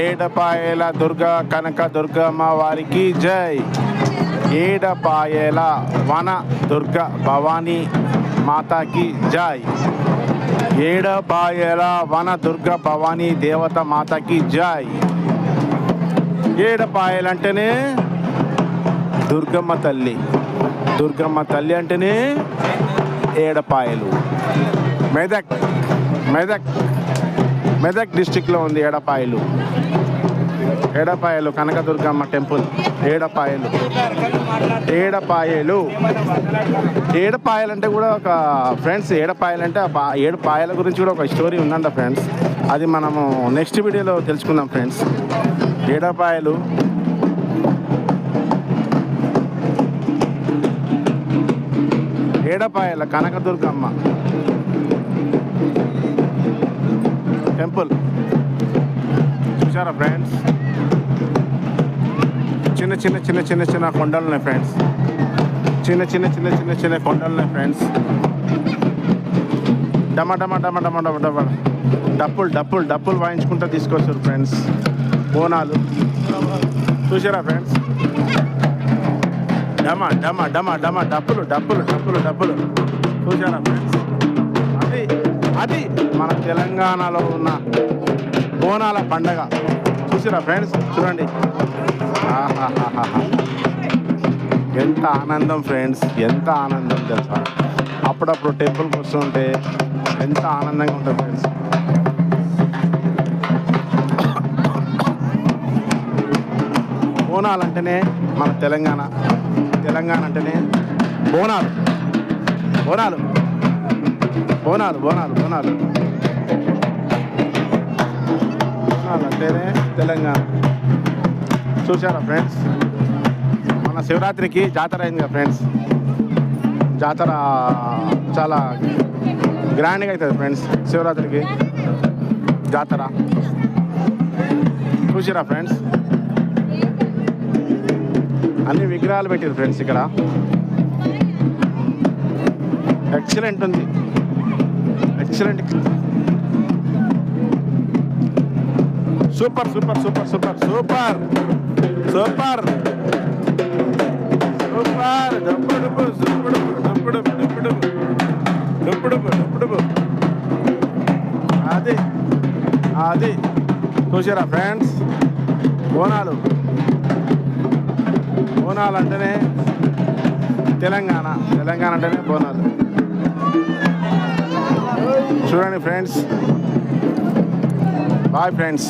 ఏడపాయల దుర్గా కనక దుర్గమ్మ వారికి జై. ఏడపాయల వన దుర్గ భవానీ మాతాకి జై. ఏడపాయల వన దుర్గ భవానీ దేవత మాతకి జై. ఏడపాయలంటేనే దుర్గమ్మ తల్లి. దుర్గమ్మ తల్లి అంటేనే ఏడపాయలు. మెదక్ మెదక్ మెదక్ డిస్టిక్లో ఉంది ఏడపాయలు. ఏడపాయలు కనకదుర్గమ్మ టెంపుల్. ఏడపాయలు ఏడపాయలు ఏడపాయలు అంటే కూడా ఒక ఫ్రెండ్స్, ఏడపాయలు అంటే ఏడుపాయల గురించి కూడా ఒక స్టోరీ ఉందంట ఫ్రెండ్స్. అది మనము నెక్స్ట్ వీడియోలో తెలుసుకుందాం ఫ్రెండ్స్. ఏడపాయలు ఏడపాయల కనకదుర్గమ్మ టెంపుల్ చూసారా ఫ్రెండ్స్. చిన్న చిన్న చిన్న చిన్న చిన్న కొండలు ఉన్నాయి ఫ్రెండ్స్. చిన్న చిన్న చిన్న చిన్న చిన్న కొండలు ఉన్నాయి ఫ్రెండ్స్. డమ డమ డమ డమ డమ డమ డప్పులు డప్పులు డప్పులు వాయించుకుంటూ తీసుకొస్తారు ఫ్రెండ్స్. బోనాలు చూసారా ఫ్రెండ్స్. డమ డమ డమ డమ డప్పులు డప్పులు డప్పులు డప్పులు చూసారా ఫ్రెండ్స్. అది అది మన తెలంగాణలో ఉన్న బోనాల పండగ. చూసారా ఫ్రెండ్స్. చూడండి ఎంత ఆనందం ఫ్రెండ్స్, ఎంత ఆనందం తెలుసా. అప్పుడప్పుడు టెంపుల్కి వస్తుంటే ఎంత ఆనందంగా ఉంటుంది ఫ్రెండ్స్. బోనాలు అంటేనే మన తెలంగాణ. తెలంగాణ అంటేనే బోనాలు బోనాలు బోనాలు బోనాలు బోనాలు బోనాలు అంటేనే తెలంగాణ. చూసారా ఫ్రెండ్స్. మన శివరాత్రికి జాతర అయింది కదా ఫ్రెండ్స్. జాతర చాలా గ్రాండ్గా అవుతుంది ఫ్రెండ్స్. శివరాత్రికి జాతర చూసారా ఫ్రెండ్స్. అన్ని విగ్రహాలు పెట్టారు ఫ్రెండ్స్ ఇక్కడ. ఎక్సలెంట్ ఉంది, excellent, super super super super super super super. డప్పు డప్పు సూపర్ డప్పు డప్పు డప్పు డప్పు డప్పు డప్పు డప్పు డప్పు. అది అది చూసారా ఫ్రెండ్స్. బోనాలు బోనాలు అంటేనే తెలంగాణ. తెలంగాణ అంటేనే బోనాలు. చూడండి ఫ్రెండ్స్. Bye friends.